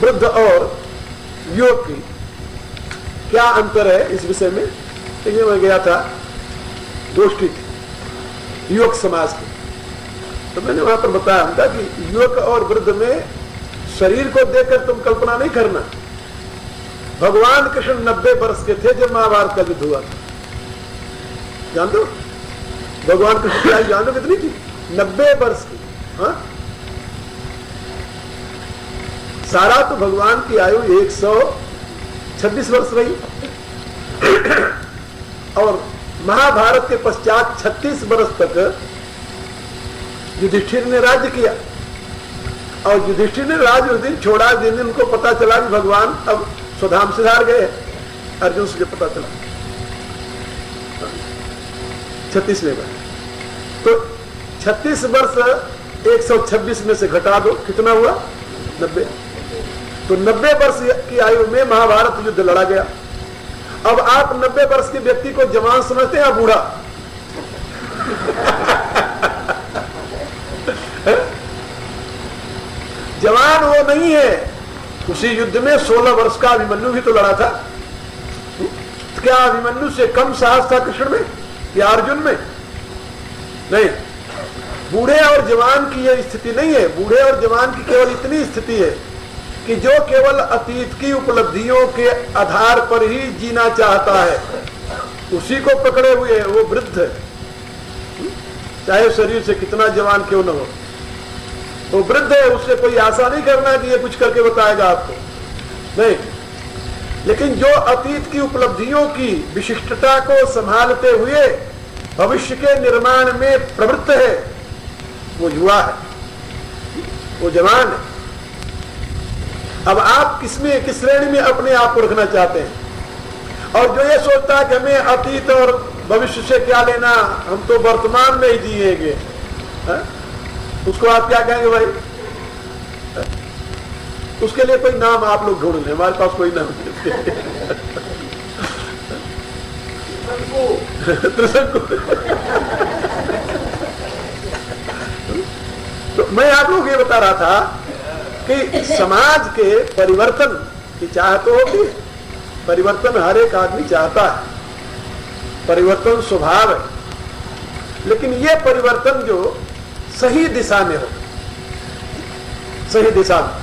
वृद्ध और युवक की क्या अंतर है इस विषय में? देखिए, मैं गया था, गोष्ठी थी युवक समाज की, तो मैंने वहां पर बताया था कि युवक और वृद्ध में शरीर को देखकर तुम कल्पना नहीं करना। भगवान कृष्ण 90 वर्ष के थे जब महाभारत का युद्ध हुआ था। जान दो भगवान कृष्ण की आयु जानो कितनी थी? 90 वर्ष की। हाँ, सारा तो भगवान की आयु 126 वर्ष रही और महाभारत के पश्चात 36 वर्ष तक युधिष्ठिर ने राज्य किया। और युधिष्ठिर ने राज्य उस दिन छोड़ा जिन दिन उनको पता चला कि भगवान अब स्वधाम से हार गए। अर्जुन से पता चला 36वें वर्ष। तो 36 वर्ष 126 में से घटा दो, कितना हुआ? 90। तो 90 वर्ष की आयु में महाभारत युद्ध लड़ा गया। अब आप 90 वर्ष के व्यक्ति को जवान समझते हैं या बूढ़ा? जवान वो नहीं है। उसी युद्ध में 16 वर्ष का अभिमन्यु भी तो लड़ा था। क्या अभिमन्यु से कम साहस था कृष्ण में या अर्जुन में? नहीं। बूढ़े और जवान की यह स्थिति नहीं है। बूढ़े और जवान की केवल इतनी स्थिति है कि जो केवल अतीत की उपलब्धियों के आधार पर ही जीना चाहता है, उसी को पकड़े हुए है, वो वृद्ध है। चाहे शरीर से कितना जवान क्यों न हो, वो वृद्ध है। उससे कोई आशा नहीं करना कि ये कुछ करके बताएगा आपको, नहीं। लेकिन जो अतीत की उपलब्धियों की विशिष्टता को संभालते हुए भविष्य के निर्माण में प्रवृत्त है, वो युवा है, वो जवान है। अब आप किसमें, किस श्रेणी में अपने आप को रखना चाहते हैं? और जो ये सोचता है कि हमें अतीत और भविष्य से क्या लेना, हम तो वर्तमान में ही जिएंगे, उसको आप क्या कहेंगे भाई? उसके लिए कोई नाम आप लोग ढूंढ लें, हमारे पास कोई नाम नहीं। तो मैं आप लोग ये बता रहा था कि समाज के परिवर्तन की चाह तो होती है। परिवर्तन हर एक आदमी चाहता है, परिवर्तन स्वभाव है। लेकिन ये परिवर्तन जो सही दिशा में हो, सही दिशा में।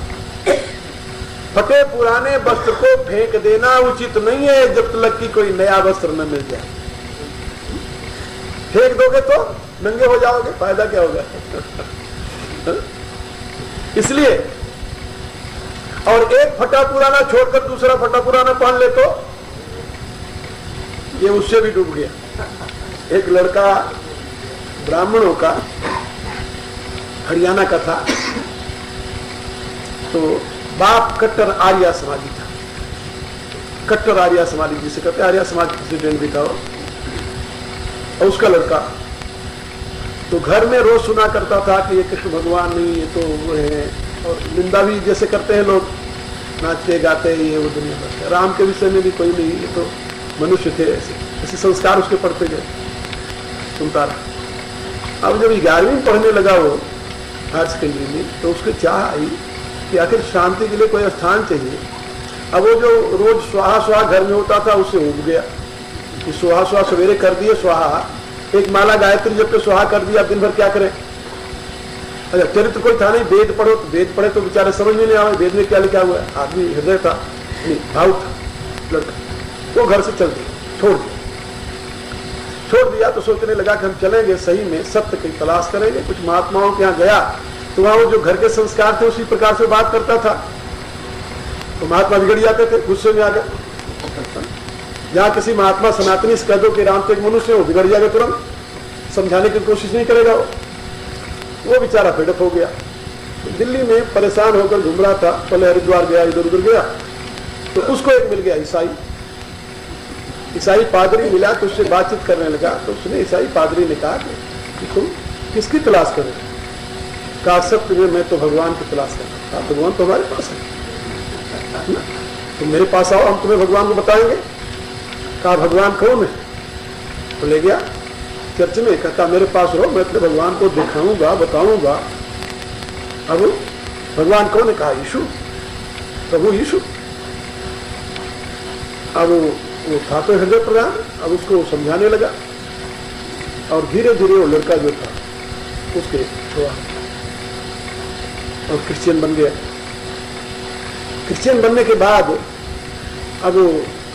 फटे पुराने वस्त्र को फेंक देना उचित नहीं है जब तक कि कोई नया वस्त्र न मिल जाए। फेंक दोगे तो नंगे हो जाओगे, फायदा क्या होगा? इसलिए, और एक फटा पुराना छोड़कर दूसरा फटा पुराना पहन ले तो ये उससे भी डूब गया। एक लड़का ब्राह्मणों का, हरियाणा का था, तो बाप कट्टर आर्य समाजी था। कट्टर आर्य समाजी जिसे कहते हैं, आर्य समाज प्रेसिडेंट भी था वो। और उसका लड़का तो घर में रोज सुना करता था कि ये कृष्ण भगवान नहीं, ये तो वो है, और निंदा भी जैसे करते हैं लोग, नाचते गाते ये वो दुनिया भर। राम के विषय में भी कोई नहीं, ये तो मनुष्य थे, ऐसे संस्कार उसके पढ़ते गए, सुनता रहा। अब जब 11वीं पढ़ने लगा वो हायर सेकेंडरी में, तो उसकी चाह आई कि आखिर शांति के लिए कोई स्थान चाहिए। अब वो जो रोज स्वाहा स्वाहा घर में होता था उससे उब गया कि स्वाहा स्वाहा सवेरे कर दिए, स्वाहा एक माला गायत्री जब तो स्वाहा कर दिया, दिन भर क्या करें? अच्छा, चरित्र कोई था नहीं, वेद पढ़ो तो वेद पढ़े तो बेचारे समझ में नहीं आवे वेद में क्या लिखा हुआ है। आदमी हृदय था, नहीं भाव था लड़का, वो घर से चल दिया, छोड़ दिया। तो सोचने लगा कि हम चलेंगे, सही में सत्य की तलाश करेंगे। कुछ महात्माओं के यहाँ गया तो वहां वो जो घर के संस्कार थे उसी प्रकार से बात करता था, तो महात्मा बिगड़ जाते थे, गुस्से में आ गए। जहां किसी महात्मा सनातनी से कह दो कि राम तो एक मनुष्य, वो बिगड़ जाएगा, तुरंत समझाने की कोशिश नहीं करेगा। वो बेचारा फेडअप हो गया। तो दिल्ली में परेशान होकर घूम रहा था, पहले हरिद्वार गया, इधर उधर गया, तो उसको एक मिल गया ईसाई पादरी मिला, तो उससे बातचीत करने लगा। तो उसने ईसाई पादरी ने कहा कि तुम किसकी तलाश करो? कहा सत्य में मैं तो भगवान की तलाश कर रहा हूं। भगवान तो हमारे पास है, तुम मेरे पास आओ, हम तुम्हें भगवान को बताएंगे। कहा भगवान कौन है? तो ले गया चर्च में, कहता मेरे पास रहो, मैं अपने भगवान को दिखाऊंगा, बताऊंगा। अब भगवान कौन है? कहा यीशु। प्रभु यीशु। अब वो था तो हृदय प्रधान, अब उसको समझाने लगा और धीरे धीरे वो लड़का जो था उसके हुआ और क्रिश्चियन बन गया। क्रिश्चियन बनने के बाद अब वो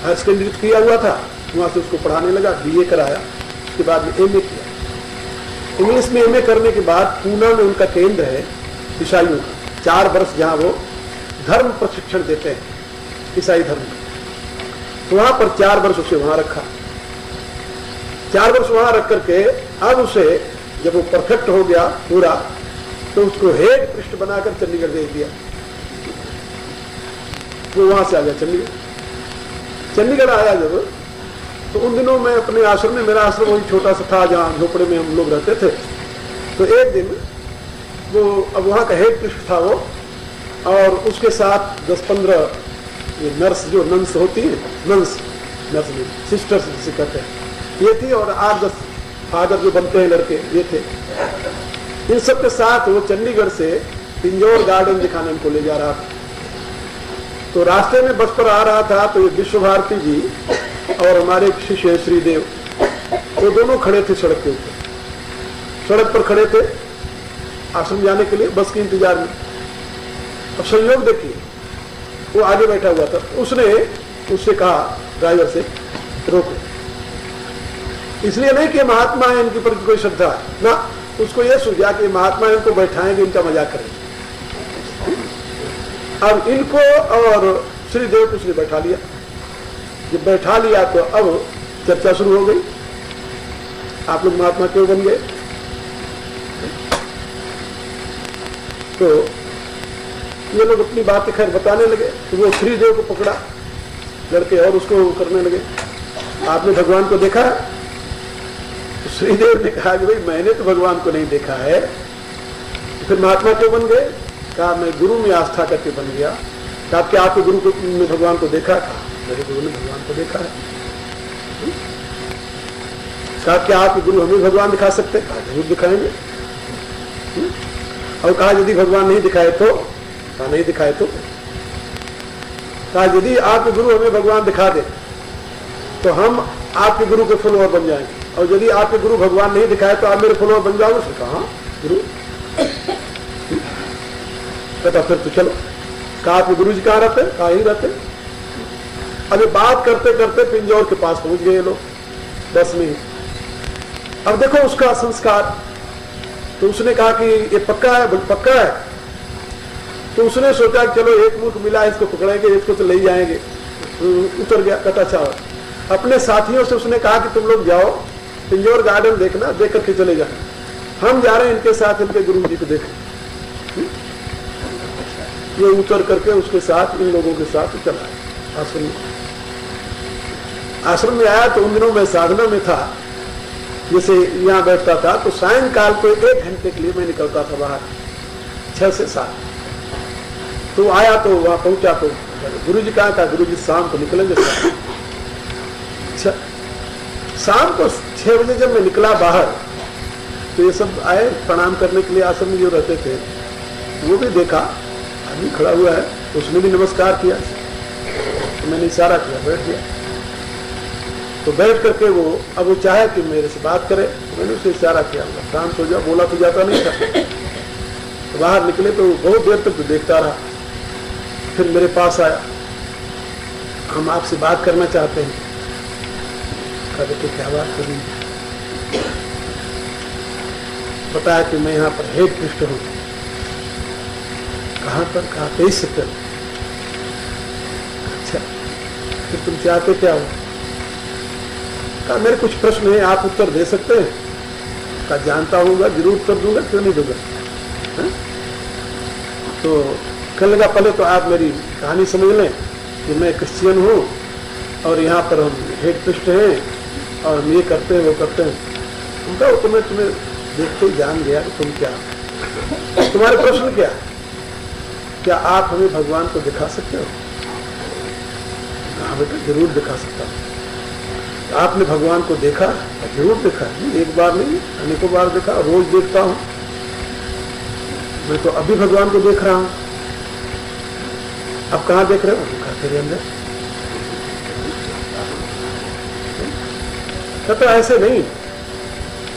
हायर सेकेंडरी किया हुआ था, वहां से उसको पढ़ाने लगा, बीए कराया, उसके बाद में एमए किया। इंग्लिश में एमए करने के बाद पूना में उनका केंद्र है ईसाइयों का, 4 वर्ष जहां वो धर्म प्रशिक्षण देते हैं ईसाई धर्म का। तो वहां पर 4 वर्ष उसे वहां रखा, 4 वर्ष वहां रख करके अब उसे जब वो परफेक्ट हो गया पूरा, तो उसको हेड पृष्ठ बनाकर चंडीगढ़ भेज दिया। वो वहां से आ गया चंडीगढ़। चंडीगढ़ आया जब, तो उन दिनों मैं अपने आश्रम में, मेरा आश्रम वही छोटा सा था जहां झोपड़े में हम लोग रहते थे। तो एक दिन वो, अब वहां का हेड पृष्ठ था वो, और उसके साथ 10-15 नर्स, जो नंस होती है, नंस सिस्टर्स जिसे कहते हैं, ये थी, और 8-10 फादर जो बनते हैं लड़के, ये थे। इन सब के साथ वो चंडीगढ़ से पिंजौर गार्डन दिखाने को ले जा रहा था। तो रास्ते में बस पर आ रहा था, तो ये विश्व भारती जी और हमारे शिष्य श्रीदेव, वो दोनों खड़े थे सड़क के ऊपर, सड़क पर खड़े थे आश्रम जाने के लिए बस के इंतजार में। अब संयोग देखिए, वो आगे बैठा हुआ था, उसने उससे कहा ड्राइवर से रोको, इसलिए नहीं कि महात्मा है इनके प्रति कोई श्रद्धा है ना, उसको ये सूझा कि महात्मा इनको बैठाएंगे, इनका मजाक करेंगे। अब इनको और श्रीदेव को उसने बैठा लिया। जब बैठा लिया तो अब चर्चा शुरू हो गई, आप लोग महात्मा क्यों बन गए? तो ये लोग अपनी बातें खैर बताने लगे। तो वो श्रीदेव को पकड़ा लड़के और उसको करने लगे, आपने भगवान को देखा? तो श्रीदेव ने कहा कि भाई मैंने तो भगवान को नहीं देखा है। तो फिर महात्मा क्यों बन गए? कहा मैं गुरु में आस्था करके बन गया। कहा क्या आपके गुरु को ने भगवान को देखा? कहा मेरे गुरु ने भगवान को देखा है। कहा क्या आपके गुरु हमें भगवान दिखा सकते? कहा जरूर दिखाएंगे। और कहा यदि भगवान नहीं दिखाए तो? कहा नहीं दिखाए तो? कहा यदि आपके गुरु हमें भगवान दिखा दे तो हम आपके गुरु के फॉलोअर बन जाएंगे, और यदि आपके गुरु भगवान नहीं दिखाए तो आप मेरे फॉलोअर बन जाओगे। उसने कहा गुरु। कहता फिर तो चलो। कहा आपके गुरु जी कहाँ रहते? कहा ही रहते। अभी बात करते करते पिंजौर के पास पहुंच गए लोग बस में। अब देखो उसका संस्कार। तो उसने कहा कि ये पक्का है? पक्का है। तो उसने सोचा कि चलो एक मूर्ख मिला, इसको पकड़ेंगे, इसको तो ले जाएंगे। उतर गया। कहता अच्छा। अपने साथियों से उसने कहा कि तुम लोग जाओ पिंजौर गार्डन देखना, देख करके चले जाना, हम जा रहे हैं इनके साथ इनके गुरु जी को देखें। ये उतर करके उसके साथ इन लोगों के साथ चला आश्रम में। आश्रम में आया तो उन दिनों मैं साधना में था, जैसे यहाँ बैठता था तो सायंकाल को 1 घंटे के लिए मैं निकलता था बाहर 6 से 7। तो आया तो वहां पहुंचा तो गुरु जी कहा था, गुरु जी शाम को निकलेंगे। अच्छा, शाम को 6 बजे जब मैं निकला बाहर तो ये सब आए प्रणाम करने के लिए, आश्रम में जो रहते थे वो भी देखा आदमी खड़ा हुआ है, तो उसने भी नमस्कार किया। तो मैंने इशारा किया, बैठ गया। तो बैठ करके अब वो चाहे कि मेरे से बात करे, तो मैंने उसे इशारा किया, शांत हो जा। बोला तो जाता नहीं था। तो बाहर निकले तो बहुत देर तक तो देखता रहा। फिर मेरे पास आया, हम आपसे बात करना चाहते हैं। कहते तो क्या बात करनी? बताया कि मैं यहाँ पर हेड पृष्ठ हूँ। कहाँ पर? कहा 23 सेक्टर। अच्छा, फिर तुम चाहते क्या हो? कहा मेरे कुछ प्रश्न है, आप उत्तर दे सकते हैं? कहा जानता हूँगा, जरूर उत्तर दूंगा, क्यों नहीं दूंगा। तो कहने लगा पहले तो आप मेरी कहानी समझ लें कि मैं क्रिश्चियन हूँ और यहाँ पर हम हेड पृष्ठ हैं और हम ये करते हैं वो करते हैं। उनका तो मैं तुम्हें देखते ही जान गया कि तुम क्या, तुम्हारे प्रश्न क्या आप हमें भगवान को दिखा सकते हो? हाँ बेटा जरूर दिखा सकता हूँ। आपने भगवान को देखा? जरूर देखा, एक बार नहीं अनेकों बार देखा, रोज देखता हूँ। मैं तो अभी भगवान को देख रहा हूँ। अब कहाँ देख रहे हो? कहा तेरे अंदर। तो ऐसे नहीं,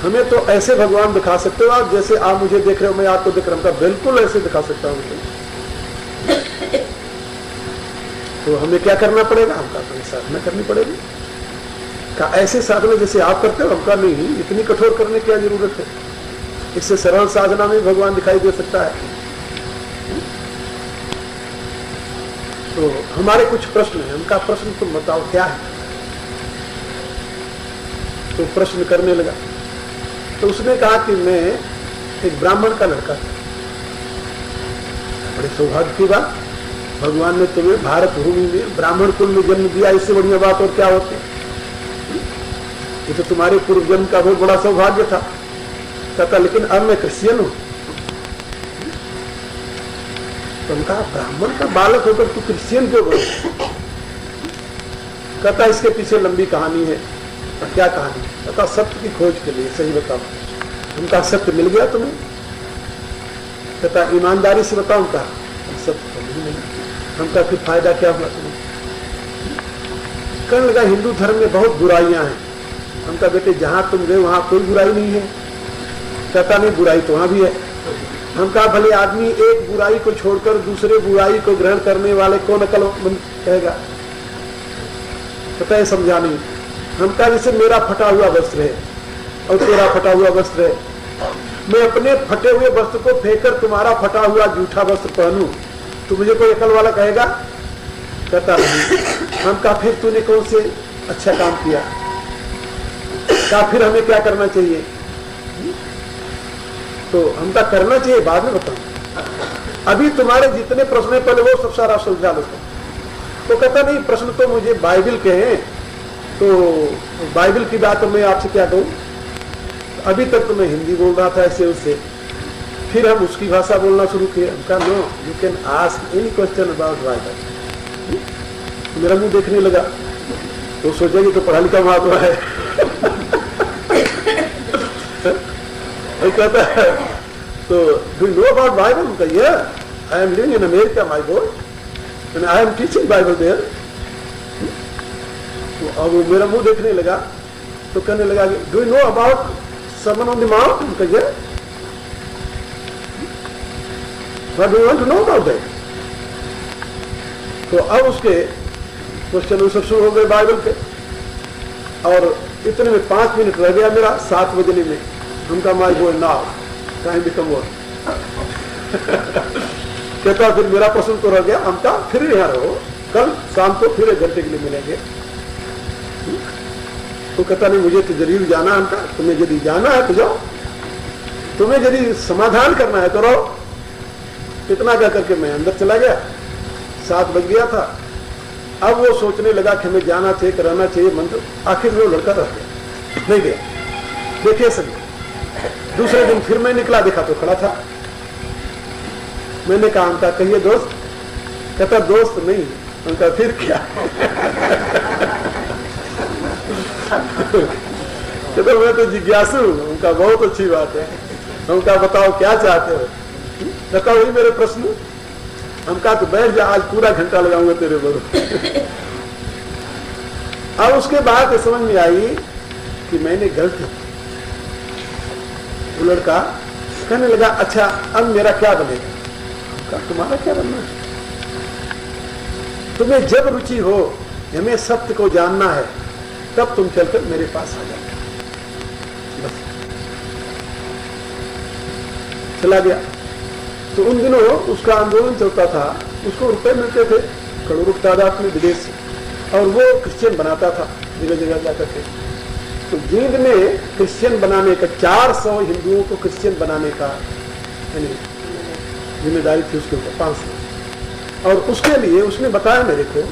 हमें तो ऐसे भगवान दिखा सकते हो आप, जैसे आप मुझे देख रहे हो, मैं आपको देख रहा हूं, बिल्कुल ऐसे दिखा सकता हूं। तो हमें क्या करना पड़ेगा? हमका तो साधना करनी पड़ेगी। का ऐसे साधना जैसे आप करते हो, हमका नहीं, इतनी कठोर करने की क्या जरूरत है? इससे सरल साधना में भगवान दिखाई दे सकता है। तो हमारे कुछ प्रश्न हैं, उनका प्रश्न तुम बताओ क्या है? तो प्रश्न करने लगा। तो उसने कहा कि मैं एक ब्राह्मण का लड़का था। बड़े सौभाग्य की बात, भगवान ने तुम्हें भारत भूमि में ब्राह्मण कुल में जन्म दिया, इससे बढ़िया बात और क्या होती? ये तो तुम्हारे पूर्व जन्म का बहुत बड़ा सौभाग्य था। कहता लेकिन अब मैं क्रिश्चियन हूं। तुमका ब्राह्मण का बालक होकर तू क्रिश्चियन क्यों बन? कहता इसके पीछे लंबी कहानी है। क्या कहानी? कहता सत्य की खोज के लिए। सही बताओ, उनका सत्य मिल गया तुम्हें? कहता ईमानदारी से बताओ, उनका सत्य तो नहीं मिला। हमका फिर फायदा क्या हुआ तुम्हें? कहने लगा हिंदू धर्म में बहुत बुराइयां हैं। हमका बेटे जहां तुम गए वहां कोई बुराई नहीं है। कहता नहीं, बुराई तो वहां भी है। हम कहा भले आदमी एक बुराई को छोड़कर दूसरे बुराई को ग्रहण करने वाले को अक्लमंद कहेगा? पता है समझा नहीं। हम कहा जैसे मेरा फटा हुआ वस्त्र है और तेरा फटा हुआ वस्त्र है, मैं अपने फटे हुए वस्त्र को फेंककर तुम्हारा फटा हुआ जूठा वस्त्र पहनूं तो मुझे कोई अकल वाला कहेगा? कहता नहीं। हम कहा फिर तूने कौन से अच्छा काम किया? कहा फिर हमें क्या करना चाहिए? तो हमका करना चाहिए बाद में बताऊं, अभी तुम्हारे जितने प्रश्न है पहले वो सब सारा सुलझा लो। तो कहता नहीं, प्रश्न तो मुझे बाइबल के हैं, तो बाइबल की बात मैं आपसे क्या कहूं? अभी तक तो मैं हिंदी बोल रहा था ऐसे उससे, फिर हम उसकी भाषा बोलना शुरू किए। हमका no, you can ask any question about Bible. मेरा मुंह देखने लगा तो सोचा कि तो पढ़ा लिखा महात्मा है। कहता है तो do you know about Bible? उनका ये I am living in America my boy and I am teaching Bible there. अब वो मेरा मुंह देखने लगा तो कहने लगा do you know about sermon on the mount? उनका ये what do you want to know about that? तो अब उसके क्वेश्चन सब शुरू हो गए बाइबल के, और इतने में 5 मिनट रह गया मेरा 7 बजने में। उनका my boy now time become work. कहता फिर मेरा प्रश्न तो रह गया, हमका फिर यहाँ रहो, कल शाम को फिर 1 घंटे के लिए मिलेंगे। तो कहता नहीं, मुझे तो जरूर जाना। हमका तुम्हें यदि जाना है तो जाओ, तुम्हें यदि समाधान करना है तो रहो। इतना क्या करके मैं अंदर चला गया। 7 बज गया था। अब वो सोचने लगा कि हमें जाना चाहिए, कराना चाहिए मंत्र। आखिर वो लड़का रह गया, नहीं गया। देखिए सभी, दूसरे दिन फिर मैं निकला, देखा तो खड़ा था। मैंने कहा उनका कहिए दोस्त? कहता दोस्त नहीं। उनका फिर क्या? कहता मैं तो जिज्ञासु हूं। उनका बहुत अच्छी बात है। उनका बताओ क्या चाहते हो? कहता वही मेरे प्रश्न। हमका तो बैठ जा, आज पूरा घंटा लगाऊंगा तेरे बड़ो। अब उसके बाद समझ में आई कि मैंने गलती। वो लड़का कहने लगा अच्छा अब मेरा क्या बनेगा? हमका तुम्हारा क्या बनना है? तुम्हें जब रुचि हो हमें सत्य को जानना है तब तुम चलकर मेरे पास आ जाओ। बस चला गया। तो उन दिनों उसका आंदोलन चलता था, उसको रुपए मिलते थे करोड़ों की तादाद में विदेश से, और वो क्रिश्चियन बनाता था जगह जगह जाकर के। तो जींद में क्रिश्चियन बनाने का 400 हिंदुओं को क्रिश्चियन बनाने का जिम्मेदारी थी उसके ऊपर, 500। और उसके लिए उसने बताया मेरे को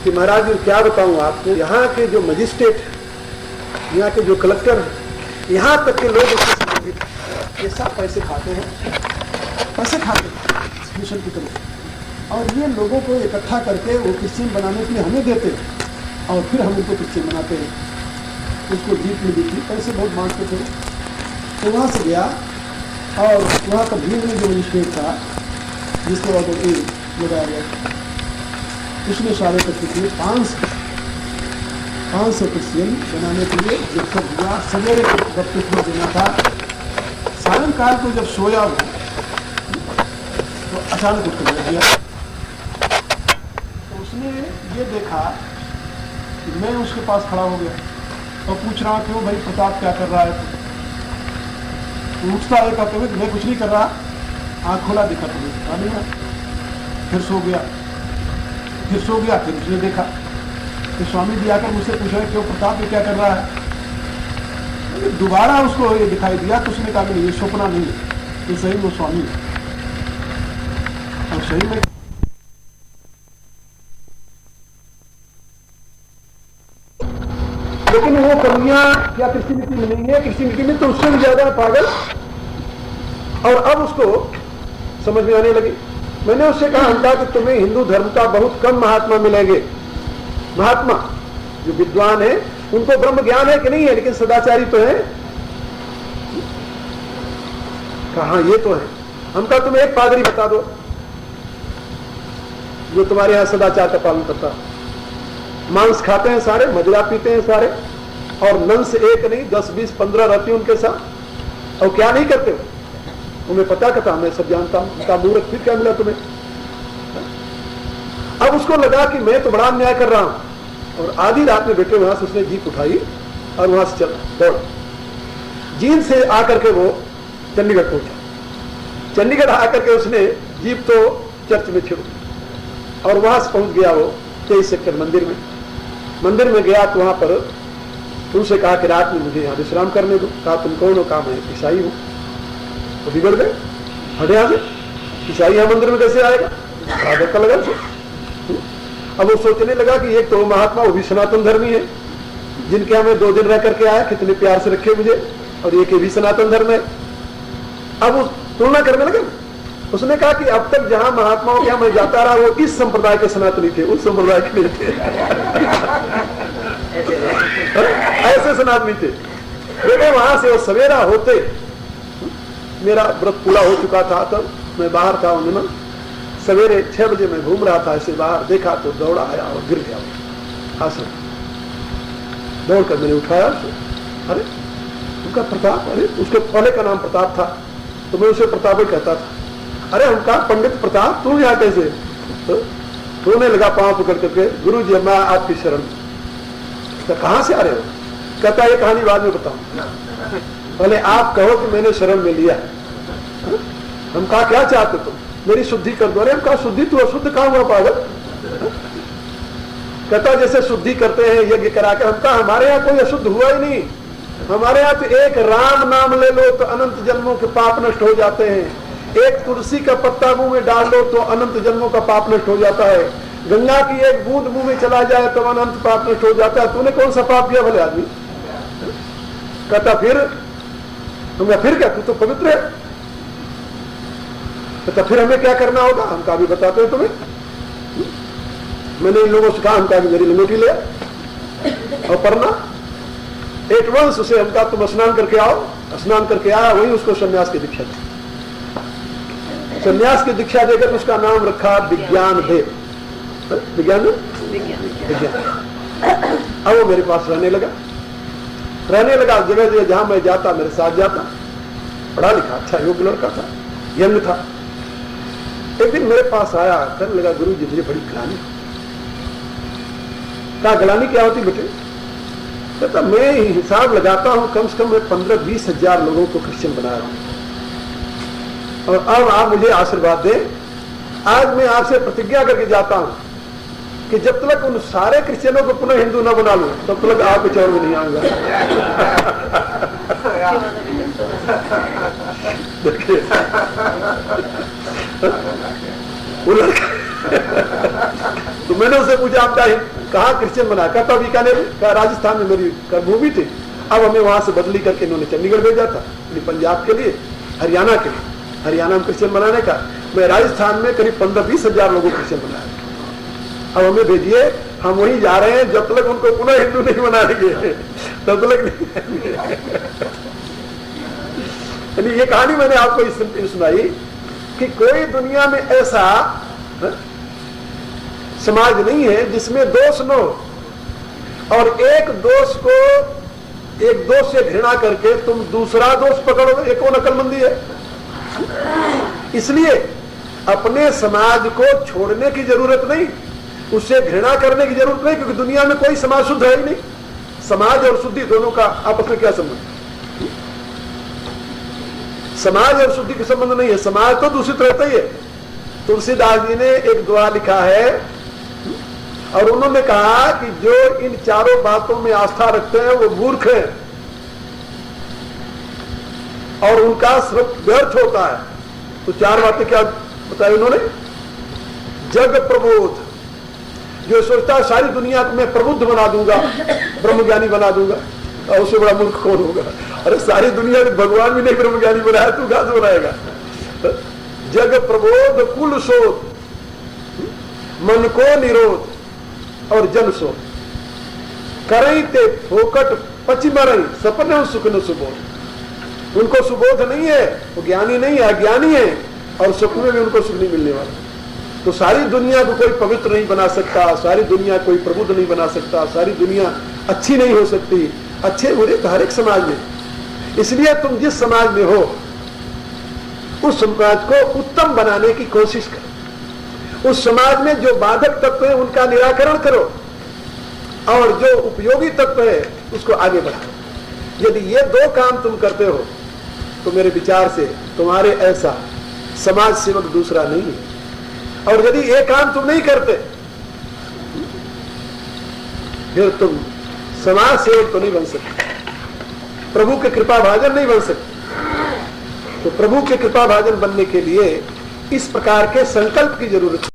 कि महाराज जी क्या बताऊं आपको, यहाँ के जो मजिस्ट्रेट है, यहाँ के जो कलेक्टर है, यहाँ तक के लोग उससे संबंधित ये सब पैसे खाते हैं, पैसे खाते हैं मिशन की तरफ। और ये लोगों को इकट्ठा करके वो क्रिश्चियन बनाने के लिए हमें देते हैं और फिर हम उनको क्रिश्चियन बनाते हैं। उसको जीत मिली थी, पैसे बहुत मांगते थे। तो वहाँ से गया और वहाँ का भीड़ में जो मजिस्ट्रेट था जिसके बाद वो लगाया गया, उसने सारे इकट्ठे किए 500 क्रिश्चियन बनाने के लिए। जब तक हुआ सवेरे बपतिस्मा देना था, सायंकाल को जब सोया वो तो अचानक उठ कर बैठ गया। तो उसने ये देखा कि मैं उसके पास खड़ा हो गया और पूछ रहा हूँ क्यों भाई प्रताप क्या कर रहा है? उठता है कहते हुए मैं कुछ नहीं कर रहा, आँख खोला देखा तो नहीं है। फिर सो गया, फिर उसने देखा। तो स्वामी जी आकर मुझसे पूछा क्यों प्रताप ये क्या कर रहा है? दोबारा उसको ये दिखाई दिया तो उसने कहा कि ये सपना नहीं है, ये सही वो स्वामी है। और सही में लेकिन वो कमियां क्या कृषि नीति में नहीं है? कृषि नीति में तो उससे भी ज्यादा पागल। और अब उसको समझ में आने लगी। मैंने उससे कहा अंता कि तुम्हें हिंदू धर्म का बहुत कम महात्मा मिलेंगे। महात्मा जो विद्वान है उनको ब्रह्म ज्ञान है कि नहीं है, लेकिन सदाचारी तो है। कहा ये तो है। हम कहा तुम्हें एक पादरी बता दो जो तुम्हारे यहां सदाचार का पालन करता। मांस खाते हैं सारे, मदिरा पीते हैं सारे, और नंस एक नहीं 10, 20, 15 रहती उनके साथ। और क्या नहीं करते हो? तुम्हें पता कथा, मैं सब जानता हूं। उनका मूर्ख फिर क्या मिला तुम्हें? अब उसको लगा कि मैं तो बड़ा अन्याय कर रहा हूं। और आधी रात में बैठे वहां से उसने जीप उठाई और वहां से चला दौड़ा। जींद से आकर के वो चंडीगढ़ पहुंचा। चंडीगढ़ आकर के उसने जीप तो चर्च में छोड़ी और वहां से पहुंच गया वो 23 सेक्टर मंदिर में गया। तो वहां पर तुमसे कहा कि रात में मुझे यहाँ विश्राम करने दो। कहा तुम कौन हो? कहा मैं ईसाई हूं। तो बिगड़ गए, हटे यहां से। ईसाई यहाँ मंदिर में कैसे आएगा? धक्का लगा से। अब वो सोचने लगा कि एक तो महात्मा वो भी सनातन धर्मी है, जिनके यहाँ मैं 2 दिन रह करके आया, कितने प्यार से रखे मुझे, और एक भी सनातन धर्म है। अब वो तुलना करने लगे। उसने कहा कि अब तक जहां महात्माओं के यहाँ मैं जाता रहा वो इस संप्रदाय के सनातनी थे, उस संप्रदाय के नहीं थे। ऐसे सनातनी थे। लेकिन वहां से वो सवेरा होते, मेरा व्रत पूरा हो चुका था, तब मैं बाहर था उन्होंने सवेरे 6 बजे मैं घूम रहा था, ऐसे बाहर देखा तो दौड़ा आया और गिर गया आश्रम। दौड़कर मैंने उठाया उसे। अरे उनका प्रताप, अरे उसके पहले का नाम प्रताप था तो मैं उसे प्रताप ही कहता था। अरे उनका पंडित प्रताप, तू यहाँ कैसे? रोने लगा पांव पकड़ करके, गुरु जी मैं आपकी शरण। कहां से आ रहे हो? कहता ये कहानी बाद में बताऊं, पहले आप कहो कि मैंने शरण में लिया। हम कहा क्या चाहते तुम? मेरी शुद्धि कर दो। अरे हम कहा शुद्धि? तू अशुद्ध कहां हुआ पागल? कहता जैसे शुद्धि करते हैं यज्ञ करा के। हम कहा हमारे यहाँ कोई अशुद्ध हुआ ही नहीं। हमारे यहाँ तो एक राम नाम ले लो तो अनंत जन्मों के पाप नष्ट हो जाते हैं। एक तुलसी का पत्ता मुंह में डाल लो तो अनंत जन्मों का पाप नष्ट हो जाता है। गंगा की एक बूंद मुंह में चला जाए तो अनंत पाप नष्ट हो जाता है। तूने कौन सा पाप किया भले आदमी? कहता फिर क्या, तू तो पवित्र है। कहता फिर हमें क्या करना होगा? हम कहा भी बताते हैं तुम्हें। मैंने इन लोगों से कहा, हम कहा मेरी लंगोटी ले और पढ़ना एडवांस उसे। हम कहा तुम स्नान करके आओ। स्नान करके आया, वही उसको संन्यास की दीक्षा दी। संन्यास की दीक्षा देकर उसका नाम रखा विज्ञान देव। विज्ञान। अब वो मेरे पास रहने लगा। जगह जगह जहां मैं जाता मेरे साथ जाता। पढ़ा लिखा अच्छा योग्य लड़का था, यंग था। एक दिन मेरे पास आया, कहने लगा गुरु जी मुझे बड़ी ग्लानि। कहा ग्लानि क्या होती बेटे? कहता मैं हिसाब लगाता हूं कम से कम मैं 15-20 हजार लोगों को क्रिश्चियन बना रहा हूं, और अब आप मुझे आशीर्वाद दें। आज मैं आपसे प्रतिज्ञा करके जाता हूं कि जब तक उन सारे क्रिश्चियनों को पुनः हिंदू न बना लूं तब तक आपके चरण में नहीं आऊंगा। देखिए तो मैंने उससे पूछा आप कहाँ क्रिश्चियन बना? कहता बीकानेर, कहा राजस्थान में मेरी कर्मभूमि थी। अब हमें वहां से बदली करके इन्होंने चंडीगढ़ भेजा था, पंजाब के लिए, हरियाणा के लिए। हरियाणा में क्रिश्चियन बनाने का मैं राजस्थान में करीब 15-20 हजार लोगों को क्रिश्चियन बनाया। अब हमें भेजिए, हम वहीं जा रहे हैं। जब तक उनको पुनः हिंदू नहीं बनाएंगे तब तक नहीं। ये कहानी मैंने आपको इसलिए सुनाई कि कोई दुनिया में ऐसा समाज नहीं है जिसमें दोष न हो, और एक दोष से घृणा करके तुम दूसरा दोष पकड़ोगे, एक कौन अकलमंदी है। इसलिए अपने समाज को छोड़ने की जरूरत नहीं, उससे घृणा करने की जरूरत नहीं, क्योंकि दुनिया में कोई समाज शुद्ध है ही नहीं। समाज और शुद्धि दोनों का आपस में क्या संबंध? समाज और शुद्धि का संबंध नहीं है, समाज तो दूषित रहता ही है। तुलसीदास जी ने एक दुआ लिखा है और उन्होंने कहा कि जो इन चारों बातों में आस्था रखते हैं वो मूर्ख हैं और उनका सिर्फ व्यर्थ होता है। तो चार बातें क्या बताई उन्होंने? जग प्रबोध, जो सोचता है सारी दुनिया को मैं प्रबुद्ध बना दूंगा, ब्रह्मज्ञानी बना दूंगा, और उससे बड़ा मूर्ख कौन होगा? अरे सारी दुनिया में भगवान भी नहीं ब्रह्मज्ञानी बनाया, तू कहां से बनाएगा? जग प्रबोध कुल शोध, मन को निरोध और जन शोध, करई ते फोकट पची मरई सपने सुख न सुबोध। उनको सुबोध नहीं है, वो ज्ञानी नहीं है, अज्ञानी है, और सुख में भी उनको सुख नहीं मिलने वाला। तो सारी दुनिया को कोई पवित्र नहीं बना सकता, सारी दुनिया कोई प्रबुद्ध नहीं बना सकता, सारी दुनिया अच्छी नहीं हो सकती। अच्छे बुरे तो हर एक समाज में, इसलिए तुम जिस समाज में हो उस समाज को उत्तम बनाने की कोशिश करो। उस समाज में जो बाधक तत्व है उनका निराकरण करो, और जो उपयोगी तत्व है उसको आगे बढ़ाओ। यदि ये दो काम तुम करते हो तो मेरे विचार से तुम्हारे ऐसा समाज सेवक दूसरा नहीं है। और यदि ये काम तुम नहीं करते फिर तुम समाज सेवक तो नहीं बन सकते, प्रभु के कृपा भाजन नहीं बन सकते। तो प्रभु के कृपा भाजन बनने के लिए इस प्रकार के संकल्प की जरूरत है।